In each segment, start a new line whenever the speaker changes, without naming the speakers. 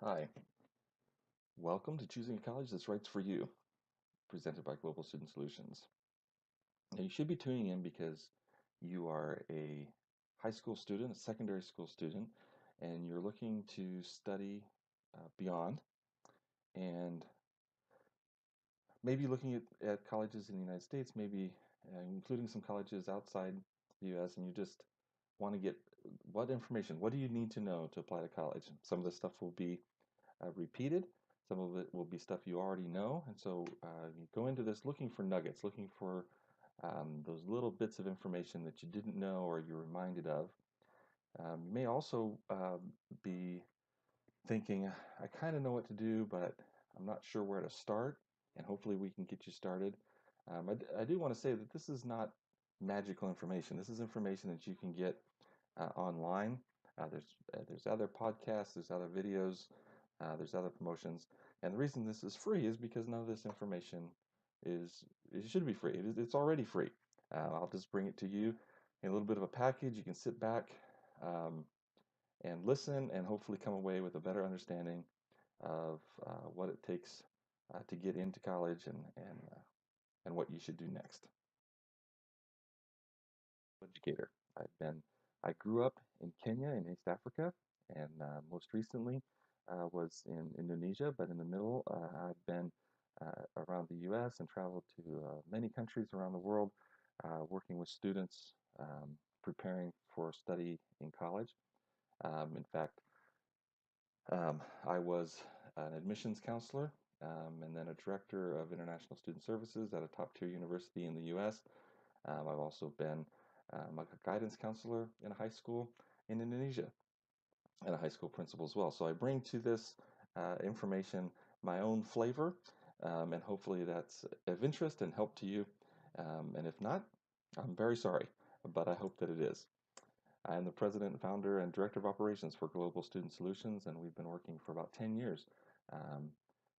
Hi, welcome to Choosing a College That's Right for You, presented by Global Student Solutions. Now, you should be tuning in because you are a high school student, a secondary school student, and you're looking to study beyond and maybe looking at colleges in the United States, maybe including some colleges outside the US, and you just want to get what information, what do you need to know to apply to college? Some of this stuff will be repeated. Some of it will be stuff you already know. And so you go into this looking for nuggets, looking for those little bits of information that you didn't know or you're reminded of. You may also be thinking, I kind of know what to do, but I'm not sure where to start. And hopefully we can get you started. I do want to say that this is not magical information. This is information that you can get online. There's other podcasts, there's other videos, there's other promotions, and the reason this is free is because none of this information is it should be free. It's already free. I'll just bring it to you in a little bit of a package. You can sit back um, and listen, and hopefully come away with a better understanding of what it takes to get into college and what you should do next. Educator. I grew up in Kenya in East Africa, and most recently was in Indonesia. But in the middle, I've been around the U.S. and traveled to many countries around the world, working with students preparing for study in college. In fact, I was an admissions counselor and then a director of international student services at a top tier university in the U.S. I've also been a guidance counselor in a high school in Indonesia and a high school principal as well. So I bring to this information my own flavor, and hopefully that's of interest and help to you. And if not, I'm very sorry, but I hope that it is. I am the president, founder, and director of operations for Global Student Solutions, and we've been working for about 10 years, um,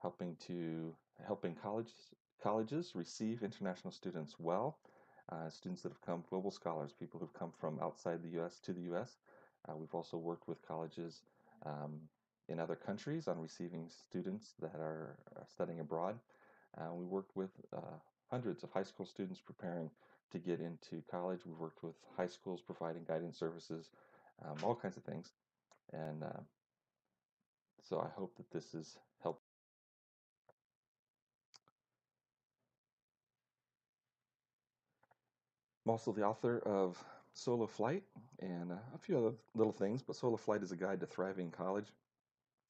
helping to helping colleges receive international students well, students that have come, global scholars, people who've come from outside the U.S. to the U.S. We've also worked with colleges um, in other countries on receiving students that are studying abroad. We worked with hundreds of high school students preparing to get into college. We've worked with high schools providing guidance services, all kinds of things. And so I hope that this is helpful. I'm also the author of Solo Flight and a few other little things, but Solo Flight is a guide to thriving in college.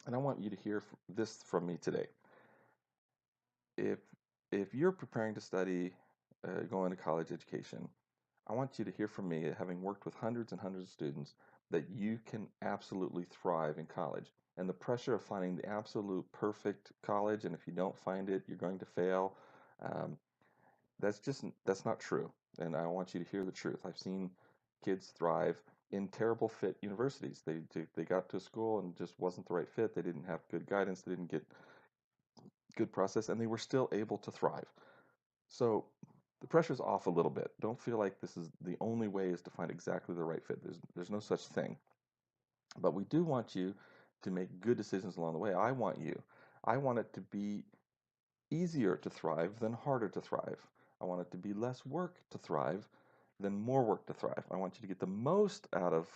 And I want you to hear this from me today. If if you're preparing to study, go into college education, I want you to hear from me, having worked with hundreds and hundreds of students, that you can absolutely thrive in college. And the pressure of finding the absolute perfect college, and if you don't find it, you're going to fail. Um, that's not true. And I want you to hear the truth. I've seen kids thrive in terrible fit universities. They got to school and just wasn't the right fit. They didn't have good guidance. They didn't get good process, and they were still able to thrive. So the pressure's off a little bit. Don't feel like this is the only way is to find exactly the right fit. There's no such thing. But we do want you to make good decisions along the way. I want it to be easier to thrive than harder to thrive. I want it to be less work to thrive than more work to thrive. I want you to get the most out of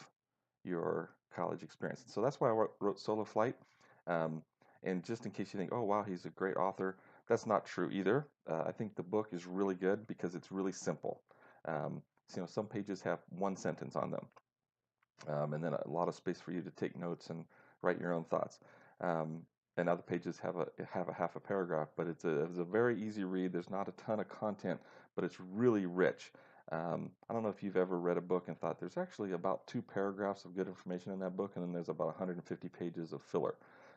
your college experience. So that's why I wrote Solo Flight. Um, and just in case you think, oh, wow, he's a great author, that's not true either. I think the book is really good because it's really simple. Some pages have one sentence on them, and then a lot of space for you to take notes and write your own thoughts. Um, and other pages have a half a paragraph, but it's a very easy read. There's not a ton of content, but it's really rich. I don't know if you've ever read a book and thought there's actually about 2 paragraphs of good information in that book, and then there's about 150 pages of filler.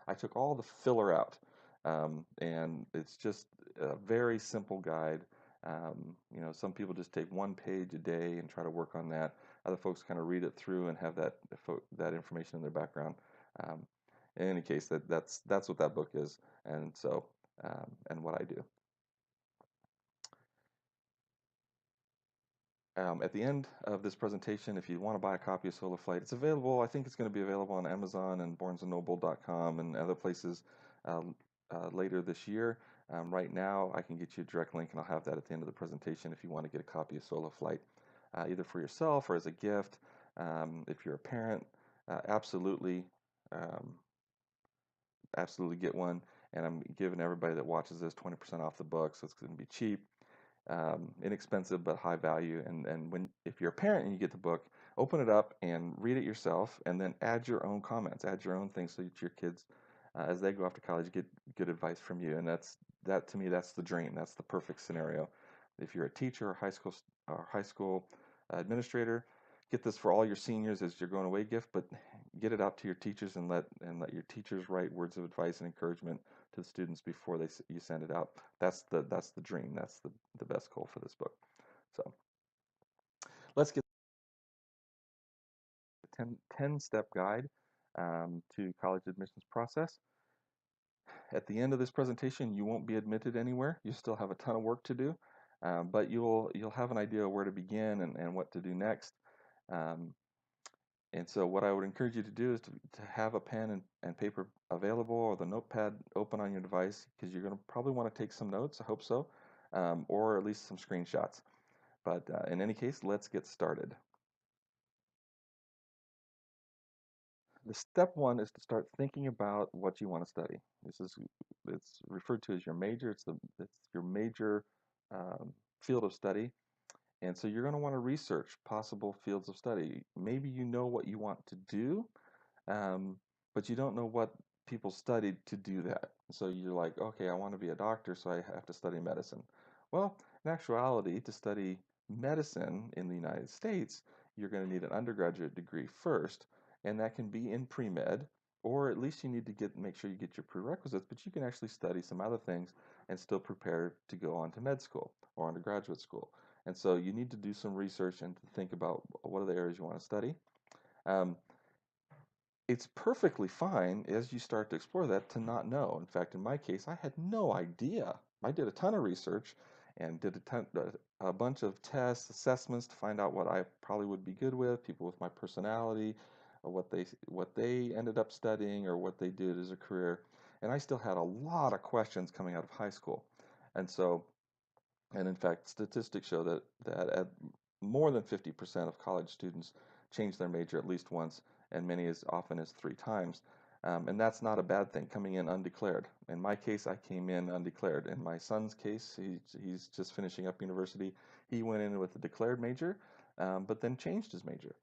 I took all the filler out, and it's just a very simple guide. Some people just take 1 page a day and try to work on that. Other folks kind of read it through and have that information in their background. Um, in any case, that's what that book is, and so and what I do. At the end of this presentation, if you want to buy a copy of Solar Flight, it's available. I think it's going to be available on Amazon and BarnesandNoble.com and other places um, later this year. Right now, I can get you a direct link, and I'll have that at the end of the presentation if you want to get a copy of Solar Flight, either for yourself or as a gift. If you're a parent, absolutely, um, absolutely get one. And I'm giving everybody that watches this 20% off the book, so it's going to be cheap, inexpensive but high value. And when if you're a parent and you get the book, open it up and read it yourself, and then add your own comments, add your own things, so that your kids, as they go off to college, get good advice from you. And that to me, that's the dream. That's the perfect scenario. If you're a teacher or high school administrator, get this for all your seniors as your going away gift, but get it out to your teachers and let your teachers write words of advice and encouragement to the students before you send it out. That's the dream. That's the best goal for this book. So let's get the 10-step guide to college admissions process. At the end of this presentation, you won't be admitted anywhere. You still have a ton of work to do, but you'll have an idea of where to begin and what to do next. Um, And so what I would encourage you to do is to have a pen and paper available, or the notepad open on your device, because you're going to probably want to take some notes, I hope so, or at least some screenshots. But in any case, let's get started. The step one is to start thinking about what you want to study. It's referred to as your major. It's your major um, field of study. And so you're going to want to research possible fields of study. Maybe you know what you want to do, um, but you don't know what people studied to do that. So you're like, okay, I want to be a doctor, so I have to study medicine. Well, in actuality, to study medicine in the United States, you're going to need an undergraduate degree first, and that can be in pre-med, or at least you need to make sure you get your prerequisites, but you can actually study some other things and still prepare to go on to med school or undergraduate school. And so you need to do some research and to think about what are the areas you want to study. Um, it's perfectly fine as you start to explore that to not know. In fact, in my case, I had no idea. I did a ton of research and did a bunch of tests, assessments to find out what I probably would be good with, people with my personality, or what they ended up studying or what they did as a career. And I still had a lot of questions coming out of high school. And so, and in fact, statistics show that at more than 50% of college students change their major at least once, and many as often as 3 times. And that's not a bad thing, coming in undeclared. In my case, I came in undeclared. In my son's case, he's just finishing up university. He went in with a declared major, but then changed his major.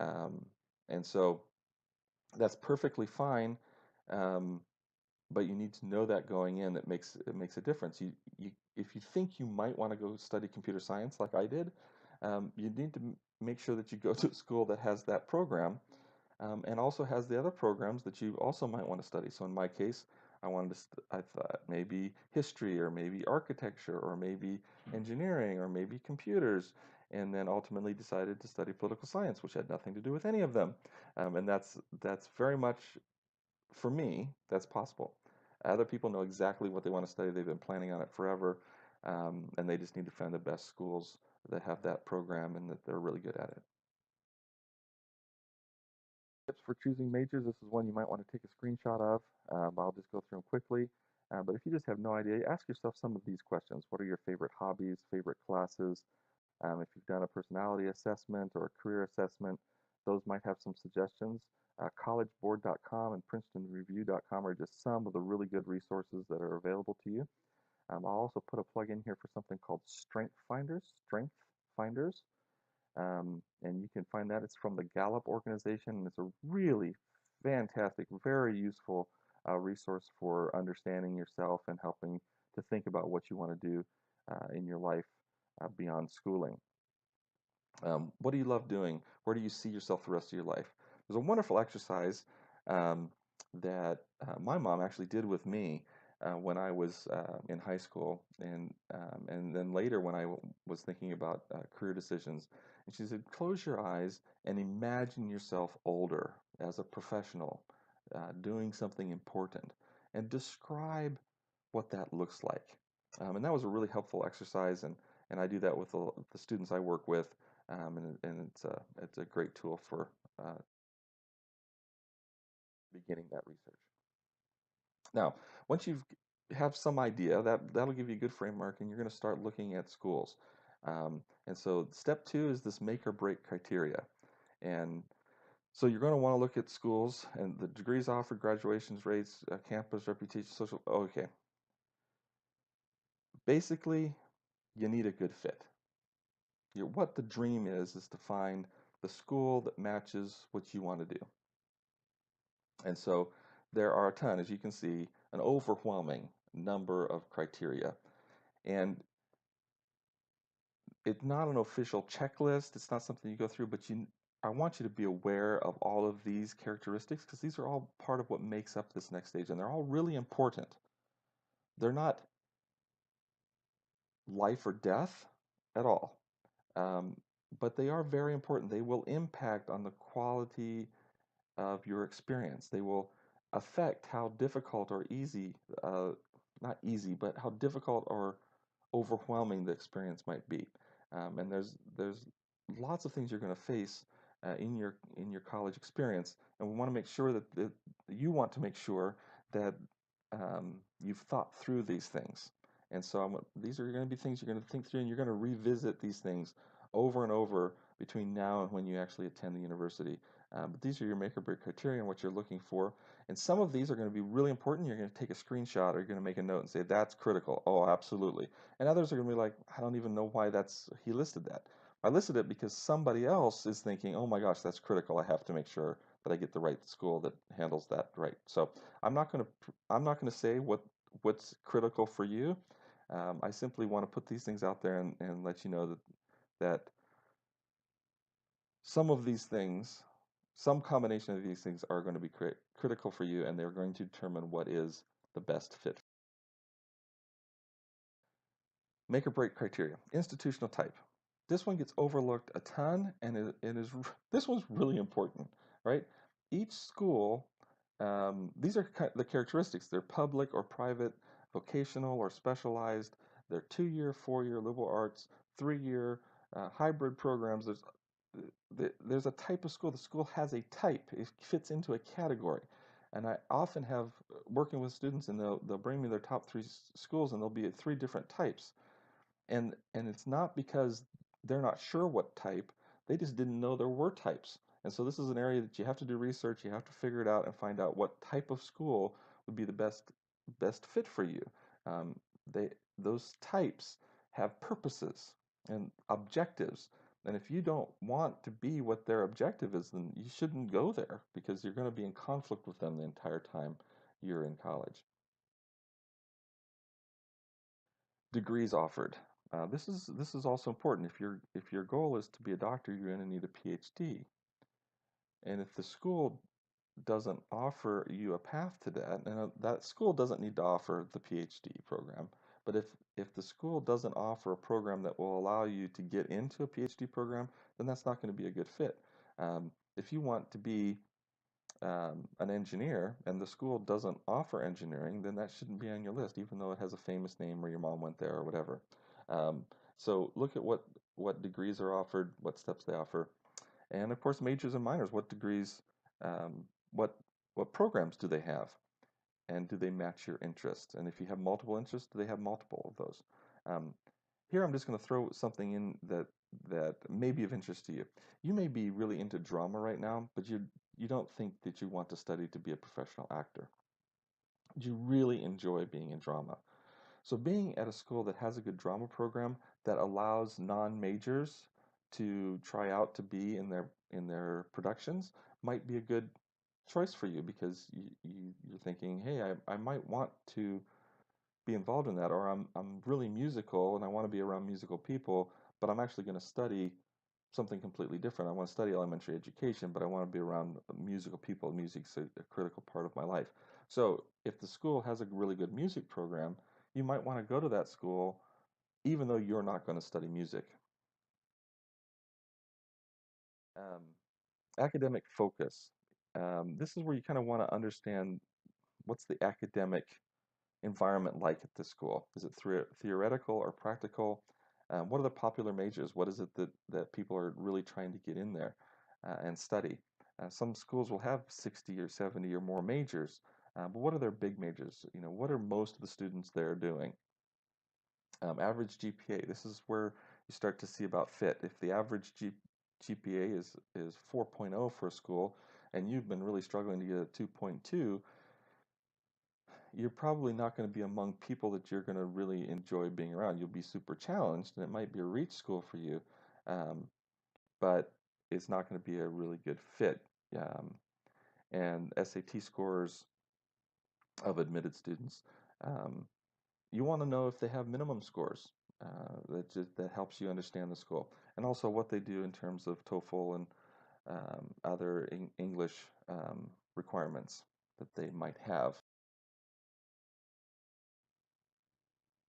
Um, and so that's perfectly fine. Um, but you need to know that going in. It makes a difference. If you think you might want to go study computer science like I did, you need to make sure that you go to a school that has that program, and also has the other programs that you also might want to study. So in my case, I thought maybe history, or maybe architecture, or maybe engineering, or maybe computers, and then ultimately decided to study political science, which had nothing to do with any of them. And that's very much, for me, that's possible. Other people know exactly what they want to study. They've been planning on it forever, and they just need to find the best schools that have that program and that they're really good at it. Tips for choosing majors. This is one you might want to take a screenshot of. I'll just go through them quickly. But if you just have no idea, ask yourself some of these questions. What are your favorite hobbies, favorite classes? If you've done a personality assessment or a career assessment, those might have some suggestions. Collegeboard.com and PrincetonReview.com are just some of the really good resources that are available to you. I'll also put a plug in here for something called Strength Finders. Strength Finders. And you can find that. It's from the Gallup organization, and it's a really fantastic, very useful resource for understanding yourself and helping to think about what you want to do in your life beyond schooling. What do you love doing? Where do you see yourself the rest of your life? There's a wonderful exercise um, that my mom actually did with me when I was in high school, and then later when I was thinking about career decisions. And she said, close your eyes and imagine yourself older as a professional, doing something important, and describe what that looks like. And that was a really helpful exercise, and I do that with the students I work with. and it's a great tool for beginning that research. Now, once you have some idea, that'll give you a good framework, and you're going to start looking at schools. And so step two is this make or break criteria. And so you're going to want to look at schools and the degrees offered, graduations rates, campus reputation, social. Okay, basically, you need a good fit. What the dream is to find the school that matches what you want to do. And so there are a ton, as you can see, an overwhelming number of criteria. And it's not an official checklist. It's not something you go through, but I want you to be aware of all of these characteristics because these are all part of what makes up this next stage, and they're all really important. They're not life or death at all, um, but they are very important. They will impact on the quality of your experience. They will affect how difficult or easy, not easy, but how difficult or overwhelming the experience might be. And there's lots of things you're going to face in your college experience, and we want to make sure that you want to make sure that you've thought through these things. And so these are going to be things you're going to think through, and you're going to revisit these things over and over between now and when you actually attend the university. But these are your make or break criteria and what you're looking for. And some of these are going to be really important. You're going to take a screenshot or you're going to make a note and say, that's critical. Oh, absolutely. And others are going to be like, I don't even know why he listed that. I listed it because somebody else is thinking, oh my gosh, that's critical. I have to make sure that I get the right school that handles that right. So I'm not going to say what's critical for you. I simply want to put these things out there and let you know that some of these things, some combination of these things are going to be critical for you, and they're going to determine what is the best fit. Make or break criteria. Institutional type. This one gets overlooked a ton, and this one's really important, right? Each school, these are the characteristics. They're public or private, vocational or specialized. They're 2-year, 4-year liberal arts, 3-year hybrid programs. There's a type of school. The school has a type. It fits into a category. And I often have working with students, and they'll bring me their top 3 schools, and there'll be 3 different types. And it's not because they're not sure what type, they just didn't know there were types. And so this is an area that you have to do research, you have to figure it out and find out what type of school would be the best fit for you. Um, they those types have purposes and objectives. And if you don't want to be what their objective is, then you shouldn't go there because you're going to be in conflict with them the entire time you're in college. Degrees offered. This is also important. If your goal is to be a doctor, you're going to need a PhD. And if the school doesn't offer you a path to that, and that school doesn't need to offer the PhD program, but if the school doesn't offer a program that will allow you to get into a PhD program, then that's not going to be a good fit. If you want to be an engineer and the school doesn't offer engineering, then that shouldn't be on your list, even though it has a famous name or your mom went there or whatever. Um, so look at what degrees are offered, what steps they offer, and of course majors and minors. What degrees, um, what what programs do they have, and do they match your interests? And if you have multiple interests, do they have multiple of those? Um, Here I'm just going to throw something in that may be of interest to you. You may be really into drama right now, but you don't think that you want to study to be a professional actor. You really enjoy being in drama. So being at a school that has a good drama program that allows non-majors to try out to be in their productions might be a good choice for you because you're thinking, hey, I might want to be involved in that, or I'm really musical and I want to be around musical people, but I'm actually going to study something completely different. I want to study elementary education, but I want to be around musical people. Music's a critical part of my life. So if the school has a really good music program, you might want to go to that school even though you're not going to study music. Um, Academic focus. This is where you kind of want to understand what's the academic environment like at this school. Is it theoretical or practical? What are the popular majors? What is it that people are really trying to get in there and study? Some schools will have 60 or 70 or more majors, but what are their big majors? What are most of the students there doing? Average GPA. This is where you start to see about fit. If the average GPA is 4.0 for a school, and you've been really struggling to get a 2.2, you're probably not going to be among people that you're going to really enjoy being around. You'll be super challenged, and it might be a reach school for you, um, but it's not going to be a really good fit. Um, and SAT scores of admitted students, um, you want to know if they have minimum scores. That helps you understand the school, and also what they do in terms of TOEFL and other English requirements that they might have.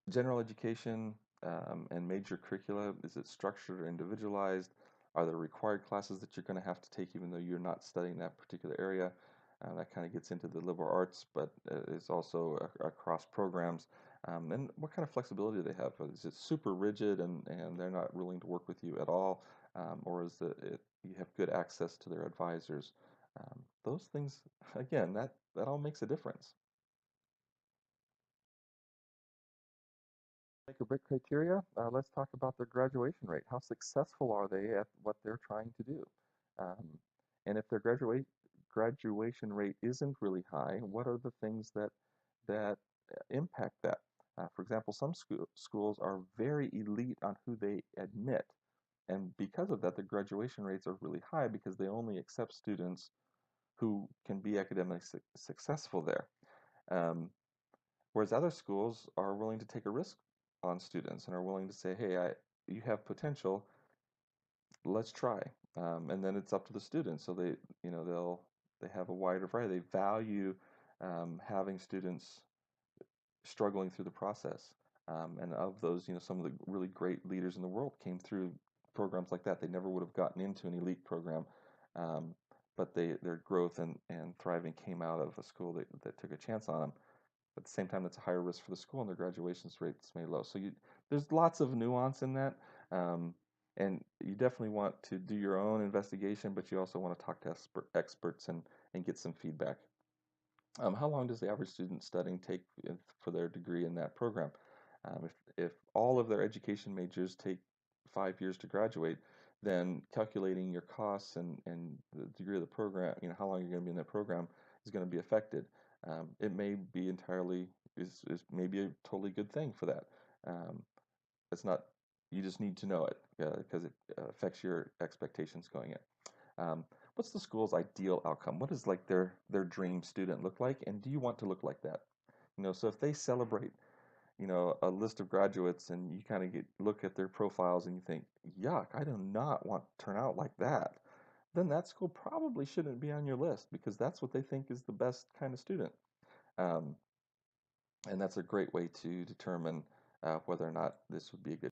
General education and major curricula, is it structured or individualized? Are there required classes that you're going to have to take even though you're not studying that particular area? That kind of gets into the liberal arts, but it's also across programs. And what kind of flexibility do they have? Is it super rigid and they're not willing to work with you at all? Or is you have good access to their advisors? Those things, again, that all makes a difference. Make or break criteria, let's talk about their graduation rate. How successful are they at what they're trying to do? Um, and if their graduation rate isn't really high, what are the things that impact that? For example, some schools are very elite on who they admit, and because of that, the graduation rates are really high because they only accept students who can be academically successful there. Um, Whereas other schools are willing to take a risk on students and are willing to say, hey, you have potential, let's try. And then it's up to the students. So they have a wider variety. They value having students struggling through the process. And of those, some of the really great leaders in the world came through programs like that. They never would have gotten into an elite program, um, but their growth and thriving came out of a school that took a chance on them. At the same time, it's a higher risk for the school, and their graduation rates may low. So there's lots of nuance in that, um, and you definitely want to do your own investigation, but you also want to talk to experts and get some feedback. How long does the average student studying take for their degree in that program? If all of their education majors take 5 years to graduate, then calculating your costs and the degree of the program, how long you're going to be in that program is going to be affected. It may be entirely is maybe a totally good thing for that. Um, it's not. You just need to know it because it affects your expectations going in. What's the school's ideal outcome? What does like their dream student look like, and do you want to look like that? So if they celebrate, a list of graduates, and you kind of look at their profiles and you think, yuck, I do not want to turn out like that, then that school probably shouldn't be on your list because that's what they think is the best kind of student. Um, and that's a great way to determine whether or not this would be a good.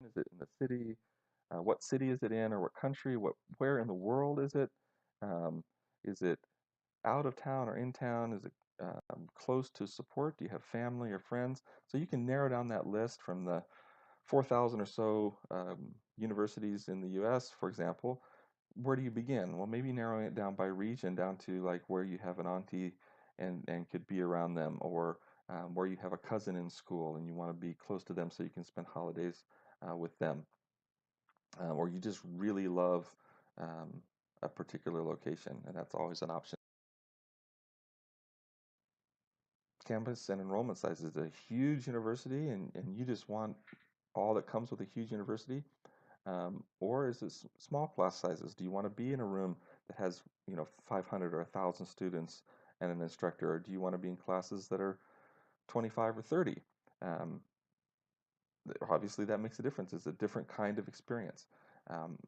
Is it in the city? What city is it in, or what country? Where in the world is it? Is it out of town or in town? Is it close to support? Do you have family or friends? So you can narrow down that list from the 4,000 or so universities in the U.S., for example. Where do you begin? Well, maybe narrowing it down by region, down to like where you have an auntie and could be around them, or where you have a cousin in school and you want to be close to them so you can spend holidays with them, or you just really love um, a particular location, and that's always an option. Campus and enrollment size is a huge university, and you just want all that comes with a huge university, or is it small class sizes? Do you want to be in a room that has 500 or 1,000 students and an instructor, or do you want to be in classes that are 25 or 30? Um, Obviously, that makes a difference. It's a different kind of experience. Um,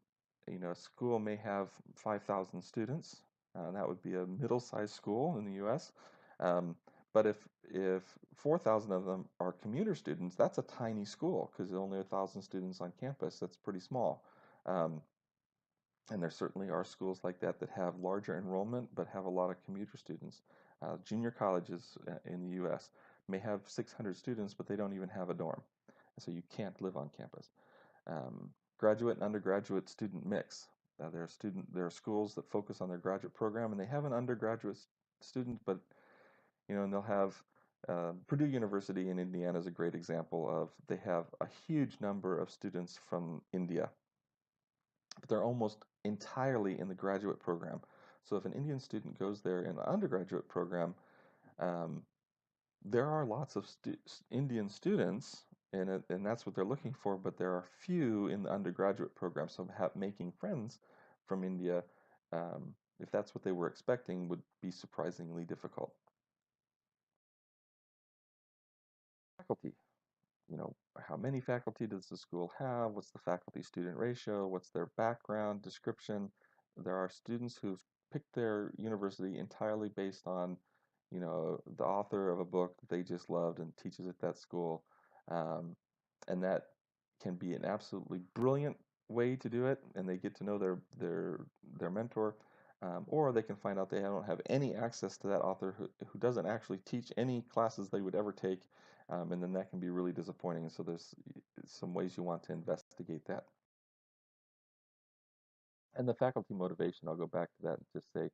a school may have 5,000 students. That would be a middle-sized school in the U.S. Um, but if 4,000 of them are commuter students, that's a tiny school because only 1,000 students on campus. That's pretty small. Um, and there certainly are schools like that that have larger enrollment but have a lot of commuter students. Junior colleges in the U.S. may have 600 students, but they don't even have a dorm. so you can't live on campus. Graduate and undergraduate student mix. There are schools that focus on their graduate program, and they have an undergraduate student, but and they'll have Purdue University in Indiana is a great example of they have a huge number of students from India, but they're almost entirely in the graduate program. So if an Indian student goes there in the undergraduate program, um, there are lots of Indian students, and that's what they're looking for, but there are few in the undergraduate program. So making friends from India, if that's what they were expecting, would be surprisingly difficult. Faculty. How many faculty does the school have? What's the faculty-student ratio? What's their background description? There are students who've picked their university entirely based on, the author of a book that they just loved and teaches at that school. Um, and that can be an absolutely brilliant way to do it, and they get to know their mentor. Or they can find out they don't have any access to that author who doesn't actually teach any classes they would ever take, and then that can be really disappointing. So there's some ways you want to investigate that. And the faculty motivation, I'll go back to that and just say,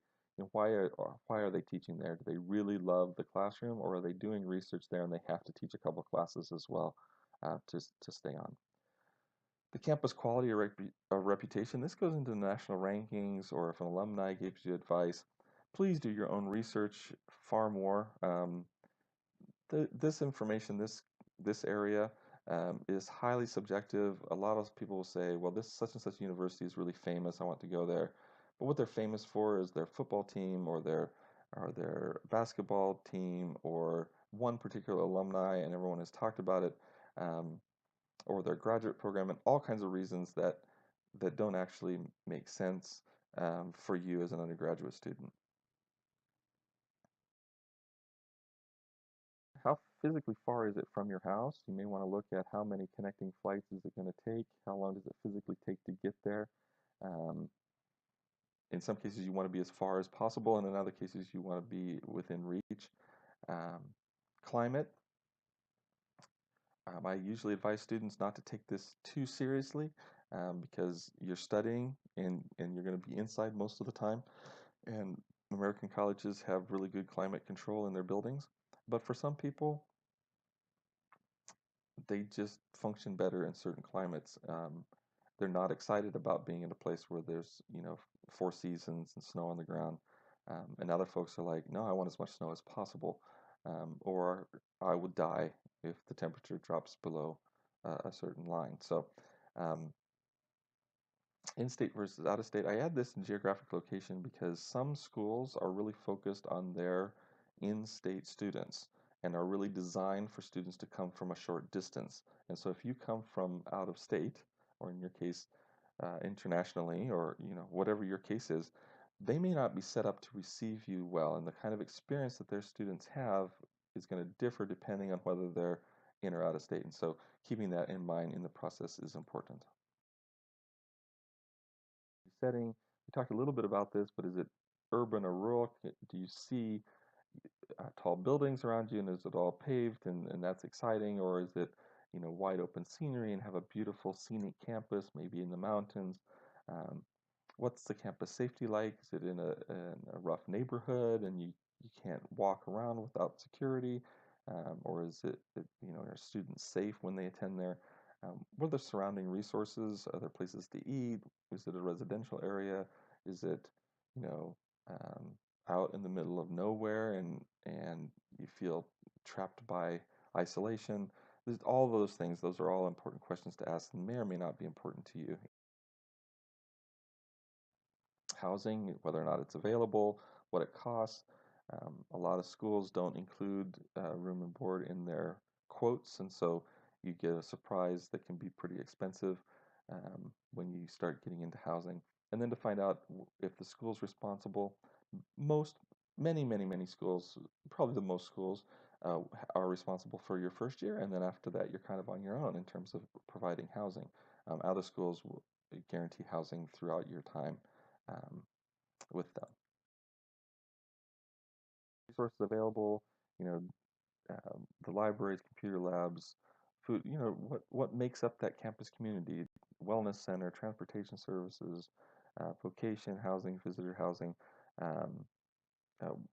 why are they teaching there? Do they really love the classroom, or are they doing research there and they have to teach a couple classes as well to stay on? The campus quality or reputation, this goes into national rankings, or if an alumni gives you advice, please do your own research far more. This information, this area is highly subjective. A lot of people will say, well, this such and such university is really famous, I want to go there. But what they're famous for is their football team or their basketball team or one particular alumni, and everyone has talked about it. Or their graduate program, and all kinds of reasons that don't actually make sense for you as an undergraduate student. How physically far is it from your house? You may want to look at how many connecting flights is it going to take, how long does it physically take to get there. Um, in some cases, you want to be as far as possible, and in other cases, you want to be within reach. Um, Climate. I usually advise students not to take this too seriously because you're studying and you're going to be inside most of the time. And American colleges have really good climate control in their buildings. But for some people, they just function better in certain climates. They're not excited about being in a place where there's, four seasons and snow on the ground. And other folks are like, no, I want as much snow as possible. Or I would die if the temperature drops below a certain line. So um, in-state versus out-of-state. I add this in geographic location because some schools are really focused on their in-state students and are really designed for students to come from a short distance. And so if you come from out of state, or in your case, internationally, or whatever your case is, they may not be set up to receive you well, and the kind of experience that their students have is going to differ depending on whether they're in or out of state. And so keeping that in mind in the process is important. Setting. We talked a little bit about this, but is it urban or rural? Do you see tall buildings around you, and is it all paved and that's exciting, or is it wide open scenery and have a beautiful scenic campus, maybe in the mountains? Um, what's the campus safety like? Is it in a rough neighborhood and you can't walk around without security? Or is are students safe when they attend there? What are the surrounding resources? Are there places to eat? Is it a residential area? Is it, you know, um, out in the middle of nowhere and you feel trapped by isolation? There's all those things. Those are all important questions to ask and may or may not be important to you. Housing, whether or not it's available, what it costs. A lot of schools don't include room and board in their quotes, and so you get a surprise that can be pretty expensive when you start getting into housing. And then to find out if the school's responsible. Most, many schools, probably the most schools, uh, are responsible for your first year, and then after that, you're kind of on your own in terms of providing housing. Other schools will guarantee housing throughout your time um, with them. Resources available, you know, the libraries, computer labs, food, what makes up that campus community, wellness center, transportation services, vocation, housing, visitor housing. Um,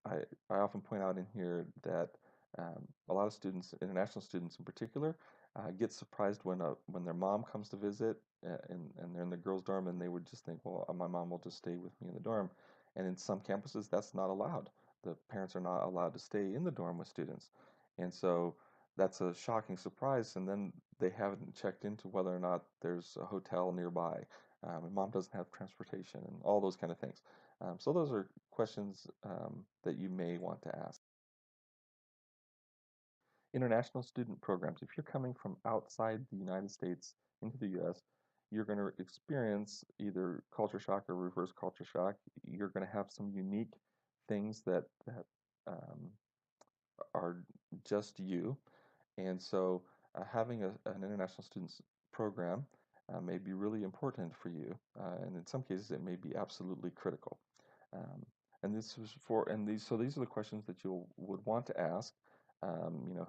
I often point out in here that a lot of students, international students in particular, get surprised when their mom comes to visit and they're in the girls' dorm and they would just think, well, my mom will just stay with me in the dorm. And in some campuses, that's not allowed. The parents are not allowed to stay in the dorm with students. And so that's a shocking surprise. And then they haven't checked into whether or not there's a hotel nearby. And mom doesn't have transportation and all those kind of things. So those are questions that you may want to ask. International student programs. If you're coming from outside the United States into the US, you're going to experience either culture shock or reverse culture shock. You're going to have some unique things that um, are just you. And so having an international students program may be really important for you. And in some cases, it may be absolutely critical. Um, and this was for, and these, so these are the questions that you would want to ask.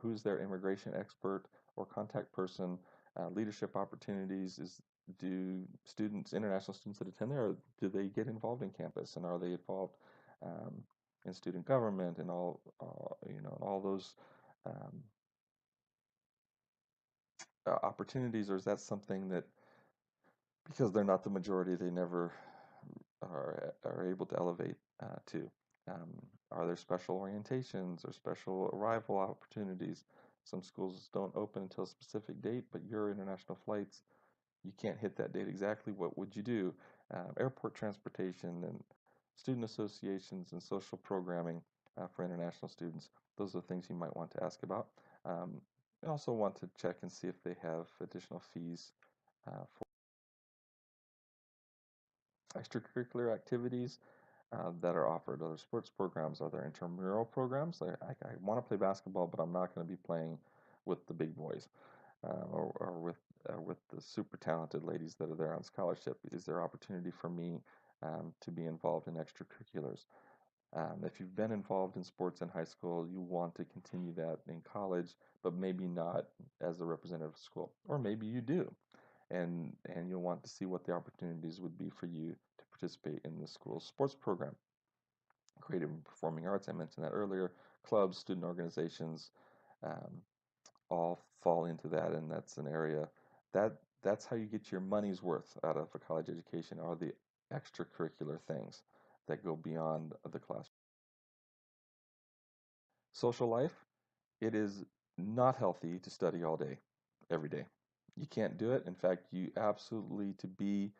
Who's their immigration expert or contact person? Leadership opportunities is, do students, international students that attend there, do they get involved in campus, and are they involved um, in student government and all those um, opportunities, or is that something that because they're not the majority, they never are able to elevate to. Um, are there special orientations or special arrival opportunities? Some schools don't open until a specific date, but your international flights, you can't hit that date exactly. What would you do? Airport transportation and student associations and social programming for international students. Those are the things you might want to ask about. Um, you also want to check and see if they have additional fees for extracurricular activities that are offered, other sports programs, other intramural programs. I want to play basketball, but I'm not going to be playing with the big boys or with the super talented ladies that are there on scholarship. Is there opportunity for me to be involved in extracurriculars? If you've been involved in sports in high school, you want to continue that in college, but maybe not as a representative of school, or maybe you do, and you'll want to see what the opportunities would be for you to participate in the school's sports program. Creative and performing arts, I mentioned that earlier, clubs, student organizations, um, all fall into that, and that's an area that that's how you get your money's worth out of a college education, are the extracurricular things that go beyond the classroom. Social life, it is not healthy to study all day, every day. You can't do it. In fact, you absolutely, to be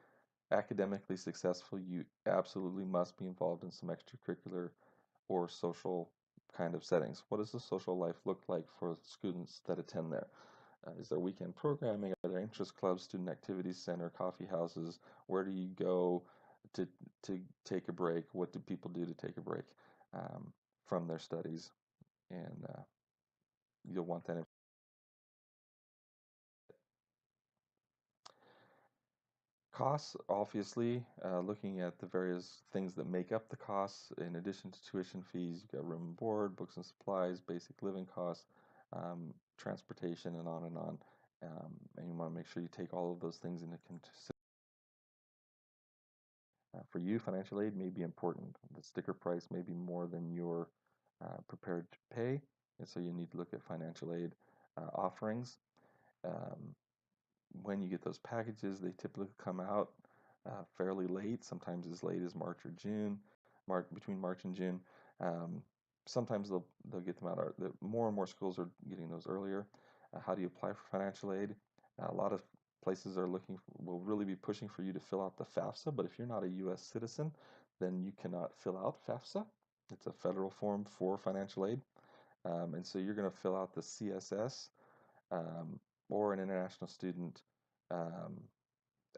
academically successful, you absolutely must be involved in some extracurricular or social kind of settings. What does the social life look like for students that attend there? Is there weekend programming? Are there interest clubs, student activities center, coffee houses? Where do you go to to take a break? What do people do to take a break from their studies? And you'll want that. Costs, obviously, looking at the various things that make up the costs, in addition to tuition fees, you've got room and board, books and supplies, basic living costs, transportation, and on and on. And you want to make sure you take all of those things into consideration. For you, financial aid may be important. The sticker price may be more than you're prepared to pay, and so you need to look at financial aid offerings. Um, when you get those packages, they typically come out fairly late, sometimes as late as March or June, between March and June. Um, Sometimes they'll get them out. More and more schools are getting those earlier. How do you apply for financial aid? A lot of places will really be pushing for you to fill out the FAFSA, but if you're not a U.S. citizen, then you cannot fill out FAFSA. It's a federal form for financial aid. And so you're going to fill out the CSS um, or an international student um,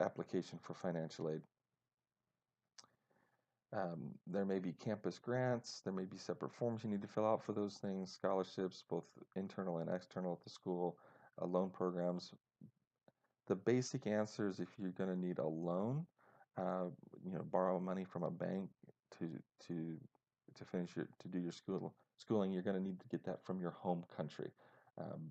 application for financial aid. There may be campus grants, there may be separate forms you need to fill out for those things, scholarships, both internal and external at the school, loan programs. The basic answer is if you're going to need a loan, uh, borrow money from a bank to to to do your schooling, you're going to need to get that from your home country. Um,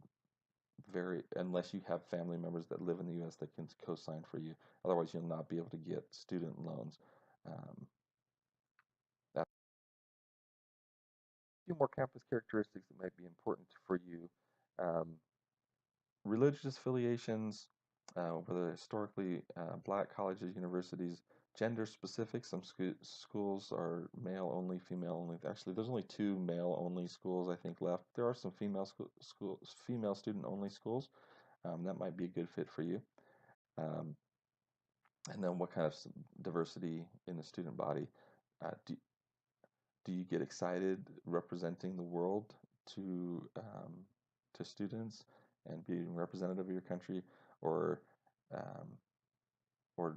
very, unless you have family members that live in the U.S. that can co-sign for you. Otherwise, you'll not be able to get student loans. Um, that's a few more campus characteristics that might be important for you. Um, Religious affiliations, whether historically black colleges, universities, gender specific. Some schools are male only, female only. Actually, there's only two male only schools I think left. There are some female student only schools. That might be a good fit for you. Um, and then what kind of diversity in the student body? Do you get excited representing the world to students and being representative of your country, or um, or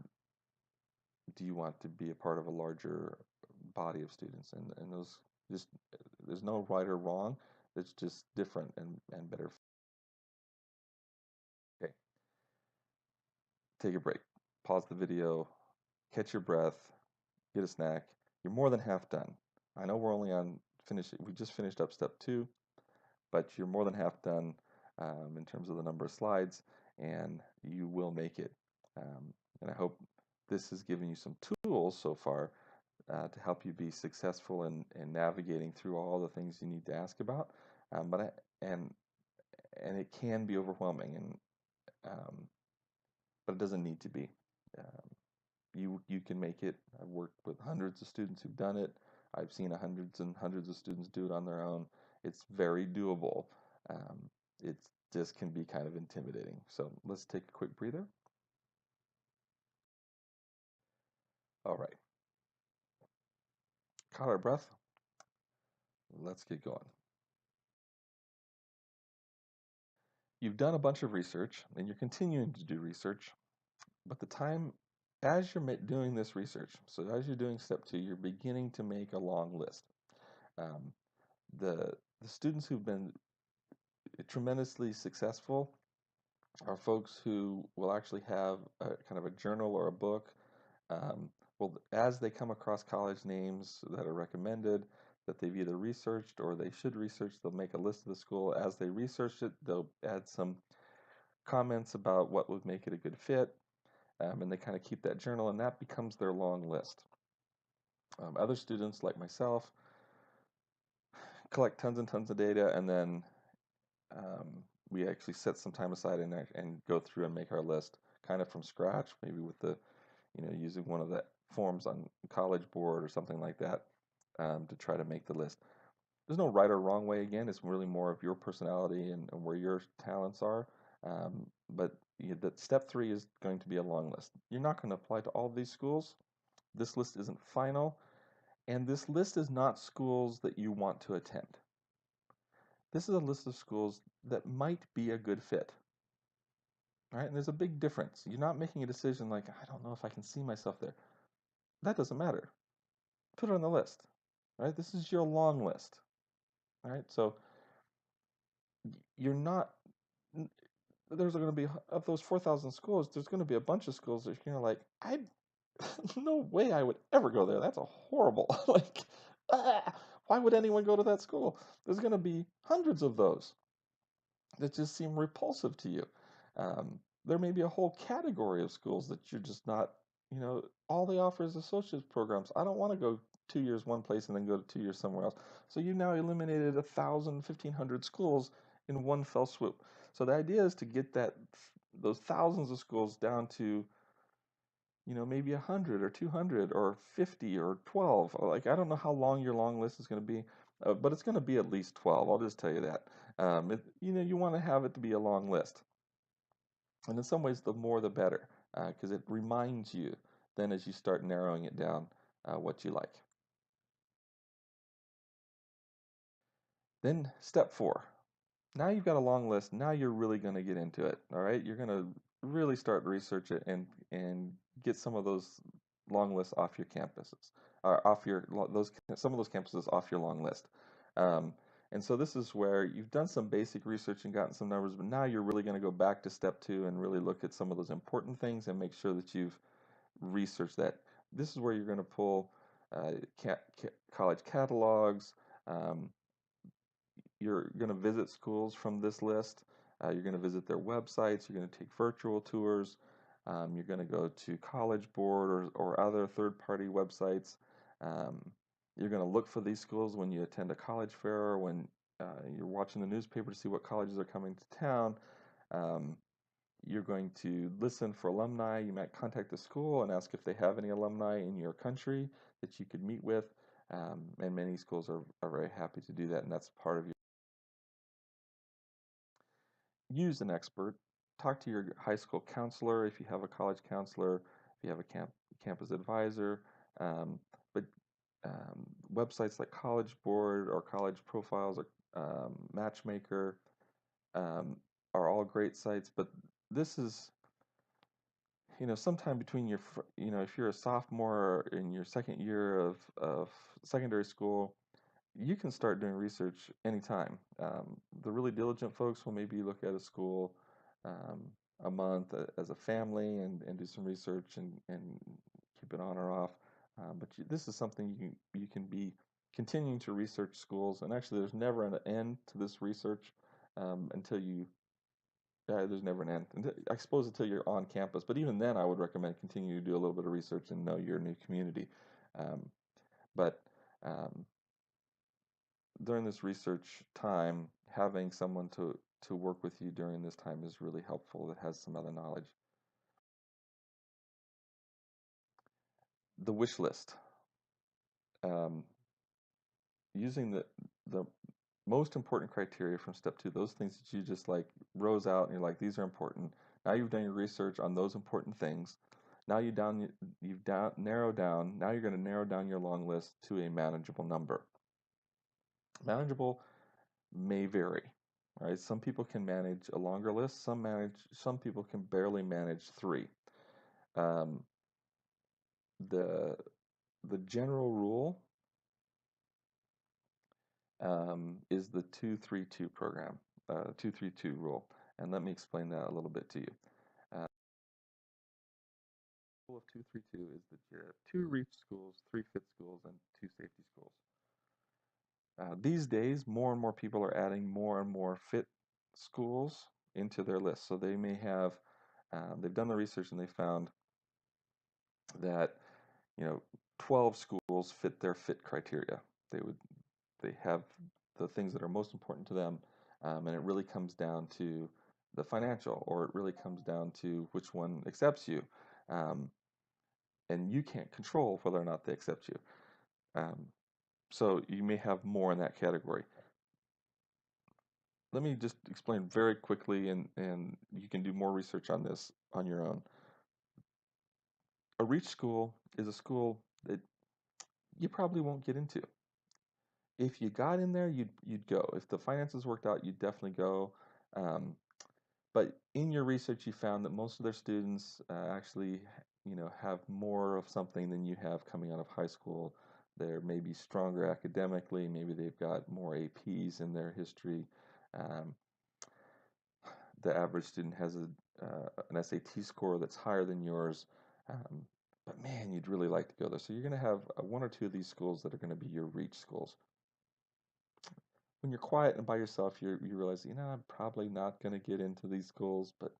do you want to be a part of a larger body of students? And those just there's no right or wrong. It's just different and better. Okay, take a break, pause the video, catch your breath, get a snack. You're more than half done. I know we're only on finish. We just finished up step 2, but you're more than half done in terms of the number of slides, and you will make it. And I hope this has given you some tools so far to help you be successful in navigating through all the things you need to ask about. And it can be overwhelming, um, but it doesn't need to be. Um, you can make it. I've worked with hundreds of students who've done it. I've seen hundreds and hundreds of students do it on their own. It's very doable. Um, it just can be kind of intimidating. So let's take a quick breather. All right. Caught our breath. Let's get going. You've done a bunch of research and you're continuing to do research, but the time as you're doing this research, so as you're doing step 2, you're beginning to make a long list. Um, the students who've been tremendously successful are folks who will actually have a kind of a journal or a book. Well, as they come across college names that are recommended, that they've either researched or they should research, they'll make a list of the school. As they research it, they'll add some comments about what would make it a good fit, and they kind of keep that journal, and that becomes their long list. Other students, like myself, collect tons and tons of data, and then we actually set some time aside and go through and make our list kind of from scratch, maybe with using one of the forms on College Board or something like that, to try to make the list. There's no right or wrong way. Again, it's really more of your personality and where your talents are. But that step 3 is going to be a long list. You're not going to apply to all of these schools. This list isn't final, and this list is not schools that you want to attend. This is a list of schools that might be a good fit. All right, and there's a big difference. You're not making a decision like, I don't know if I can see myself there. That doesn't matter. Put it on the list. All right, this is your long list. All right, so you're not. There's going to be, of those 4,000 schools, there's going to be a bunch of schools that you're like, no way I would ever go there. That's a horrible, like, why would anyone go to that school? There's going to be hundreds of those that just seem repulsive to you. There may be a whole category of schools that you're just not, all they offer is associate's programs. I don't want to go 2 years one place and then go to 2 years somewhere else. So you now eliminated 1,000, 1,500 schools in one fell swoop. So the idea is to get those thousands of schools down to, maybe 100 or 200 or 50 or 12. Like, I don't know how long your long list is going to be, but it's going to be at least 12. I'll just tell you that. You want to have it to be a long list. And in some ways, the more the better, because it reminds you then as you start narrowing it down what you like. Then step 4. Now you've got a long list. Now you're really going to get into it. All right, you're going to really start to research it and get some of those long lists off your campuses, or off your some of those campuses off your long list. Um, and so this is where you've done some basic research and gotten some numbers, but now you're really going to go back to step 2 and really look at some of those important things and make sure that you've researched that. This is where you're going to pull college catalogs. You're going to visit schools from this list. You're going to visit their websites. You're going to take virtual tours. You're going to go to College Board or other third-party websites. Um, you're going to look for these schools when you attend a college fair or when you're watching the newspaper to see what colleges are coming to town. Um, you're going to listen for alumni. You might contact the school and ask if they have any alumni in your country that you could meet with. And many schools are very happy to do that, and that's part of your use an expert. Talk to your high school counselor if you have a college counselor, if you have a campus advisor. Um, but websites like College Board or College Profiles or Matchmaker um, are all great sites. But this is, sometime between if you're a sophomore in your second year of secondary school, you can start doing research anytime. The really diligent folks will maybe look at a school um, a month as a family and do some research and keep it on or off. But this is something you can be continuing to research schools, and actually, there's never an end to this research until you. There's never an end. I suppose until you're on campus, but even then, I would recommend continuing to do a little bit of research and know your new community. Um, but um, during this research time, having someone to work with you during this time is really helpful that has some other knowledge. The wish list. Um, using the most important criteria from step two, those things that you just like rose out and you're like, these are important. Now you've done your research on those important things. Now you've narrowed down. Now you're going to narrow down your long list to a manageable number. Manageable may vary, right? Some people can manage a longer list. Some people can barely manage three. Um, the the general rule is the 2-3-2 program, 2-3-2 rule, and let me explain that a little bit to you. The rule of 2-3-2 is that you have two reach schools, three fit schools, and two safety schools. These days, more and more people are adding more and more fit schools into their list. So they may have, they've done the research and they found that 12 schools fit their fit criteria. They have the things that are most important to them, and it really comes down to the financial, or it really comes down to which one accepts you, um, and you can't control whether or not they accept you. Um, so you may have more in that category. Let me just explain very quickly, and you can do more research on this on your own. A reach school is a school that you probably won't get into. If you got in there, you'd go. If the finances worked out, you'd definitely go. Um, but in your research, you found that most of their students actually, have more of something than you have coming out of high school. They're maybe stronger academically. Maybe they've got more APs in their history. Um, the average student has an SAT score that's higher than yours. Um, but man, you'd really like to go there. So you're going to have one or two of these schools that are going to be your reach schools. When you're quiet and by yourself, you realize, I'm probably not going to get into these schools, but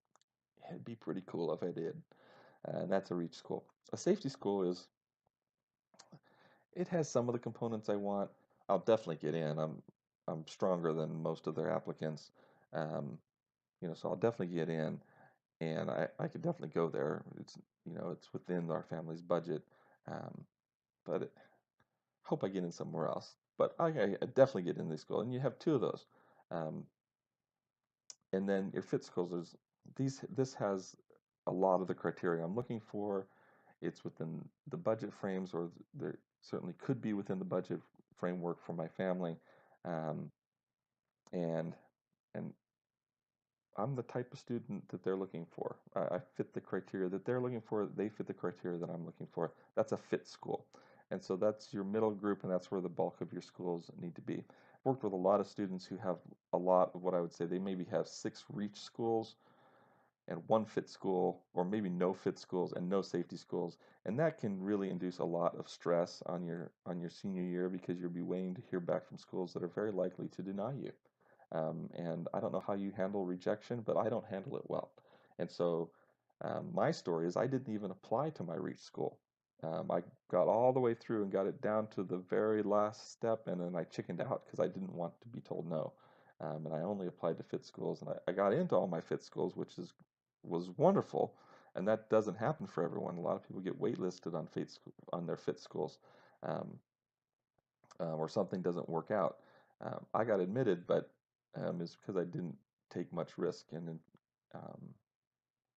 it'd be pretty cool if I did. And that's a reach school. A safety school it has some of the components I want. I'll definitely get in. I'm stronger than most of their applicants. Um, so I'll definitely get in, and I could definitely go there. It's within our family's budget, um, but hope I get in somewhere else. But I definitely get in this school, and you have two of those. Um, and then your fit schools is this has a lot of the criteria I'm looking for. It's within the budget frames, or there certainly could be within the budget framework for my family, um, and and I'm the type of student that they're looking for. I fit the criteria that they're looking for. They fit the criteria that I'm looking for. That's a fit school. And so that's your middle group, and that's where the bulk of your schools need to be. I've worked with a lot of students who have a lot of what I would say they maybe have 6 reach schools and 1 fit school, or maybe no fit schools and no safety schools. And that can really induce a lot of stress on your senior year, because you'll be waiting to hear back from schools that are very likely to deny you. And I don't know how you handle rejection, but I don't handle it well. And so my story is I didn't even apply to my REACH school. I got all the way through and got it down to the very last step, and then I chickened out because I didn't want to be told no. And I only applied to fit schools, and I got into all my fit schools, which was wonderful. And that doesn't happen for everyone. A lot of people get waitlisted on on their fit schools, um, or something doesn't work out. I got admitted, but it's because I didn't take much risk, and um,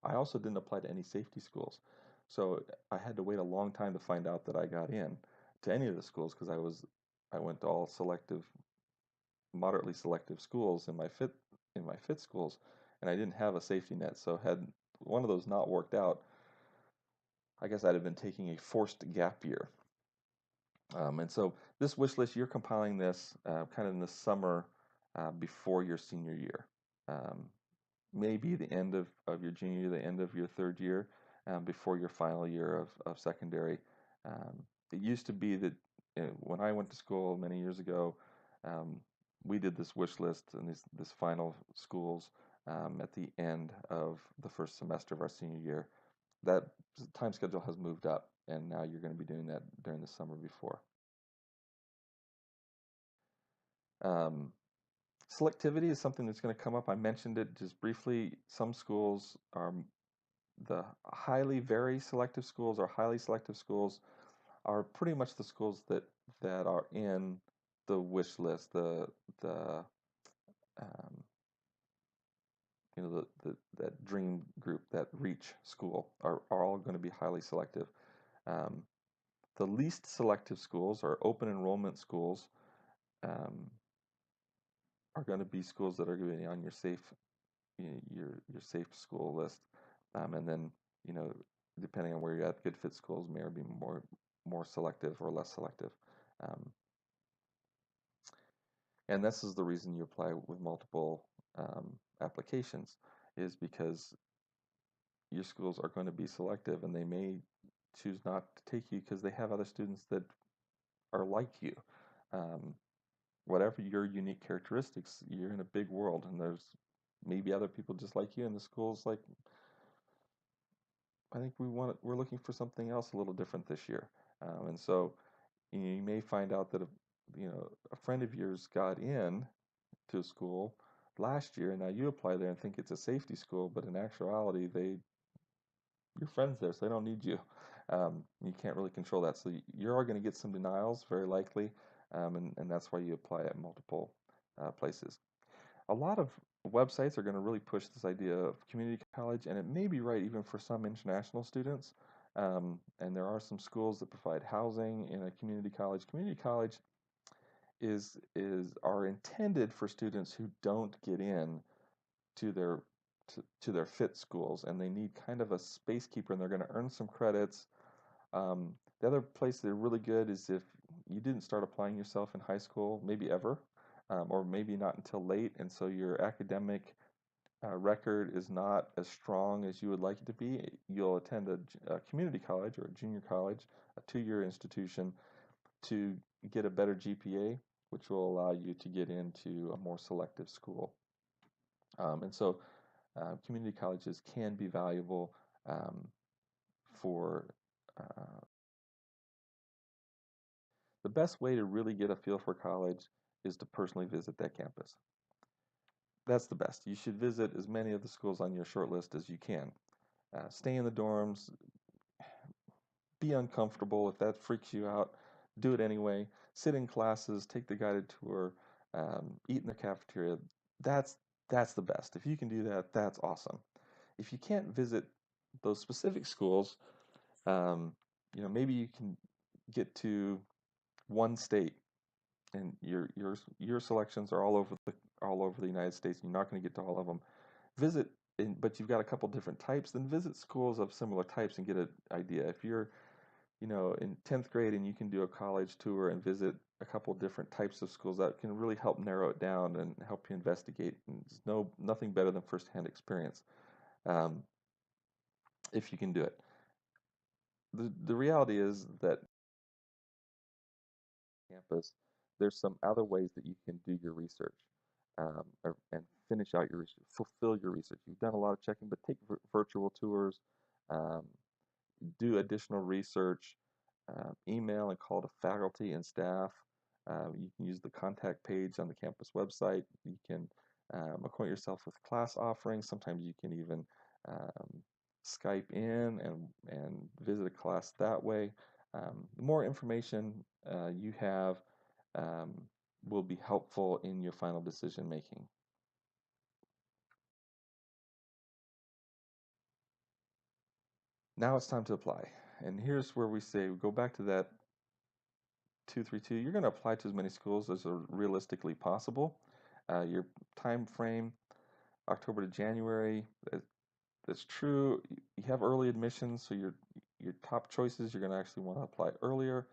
I also didn't apply to any safety schools. So I had to wait a long time to find out that I got in to any of the schools because I went to all selective, moderately selective schools in my fit schools, and I didn't have a safety net. So had one of those not worked out, I guess I'd have been taking a forced gap year. And so this wish list, you're compiling this kind of in the summer before your senior year. Um, Maybe the end of your junior year, the end of your third year, before your final year of secondary. It used to be that when I went to school many years ago, um, we did this wish list and this final schools at the end of the first semester of our senior year. That time schedule has moved up, and now you're going to be doing that during the summer before. Um, Selectivity is something that's going to come up. I mentioned it just briefly. Some schools are the highly very selective schools or highly selective schools are pretty much the schools that are in the wish list, the um, that dream group, that reach school are all going to be highly selective. Um, the least selective schools are open enrollment schools. Um, are going to be schools that are going to be on your your safe school list, and then you know depending on where you're at, good fit schools may be more selective or less selective, um, and this is the reason you apply with multiple applications, is because your schools are going to be selective and they may choose not to take you because they have other students that are like you. Um, Whatever your unique characteristics, you're in a big world, and there's maybe other people just like you, and the school's like, I think we're looking for something else a little different this year. And so you may find out that a friend of yours got in to a school last year, and now you apply there and think it's a safety school, but in actuality, your friends there, so they don't need you. You can't really control that. So you are going to get some denials, very likely, and that's why you apply at multiple places. A lot of websites are going to really push this idea of community college, and it may be right even for some international students. And there are some schools that provide housing in a community college. Community college is are intended for students who don't get in to their to their fit schools, and they need kind of a space keeper, and they're going to earn some credits. The other place they're really good is if you didn't start applying yourself in high school, maybe ever, or maybe not until late, and so your academic record is not as strong as you would like it to be. You'll attend a community college or a junior college, a two-year institution, to get a better GPA, which will allow you to get into a more selective school. And so community colleges can be valuable um, for the best way to really get a feel for college is to personally visit that campus. That's the best. You should visit as many of the schools on your short list as you can. Stay in the dorms, be uncomfortable. If that freaks you out, do it anyway. Sit in classes, take the guided tour, eat in the cafeteria. That's that's the best. If you can do that, that's awesome. If you can't visit those specific schools, um, maybe you can get to one state, and your selections are all over the United States. And you're not going to get to all of them. Visit, but you've got a couple different types. Then visit schools of similar types and get an idea. If you're in 10th grade and you can do a college tour and visit a couple different types of schools, that can really help narrow it down and help you investigate. And there's nothing better than firsthand experience, um, if you can do it. The reality is that campus, there's some other ways that you can do your research. and finish out your research, fulfill your research. You've done a lot of checking, but take virtual tours, um, do additional research, email and call to faculty and staff. You can use the contact page on the campus website. You can acquaint yourself with class offerings. Sometimes you can even um, Skype in and visit a class that way. The more information you have um, will be helpful in your final decision making. Now it's time to apply. And here's where we say go back to that 232. You're going to apply to as many schools as are realistically possible. Your time frame, October to January, that's true. You have early admissions, so your top choices, you're going to actually want to apply earlier.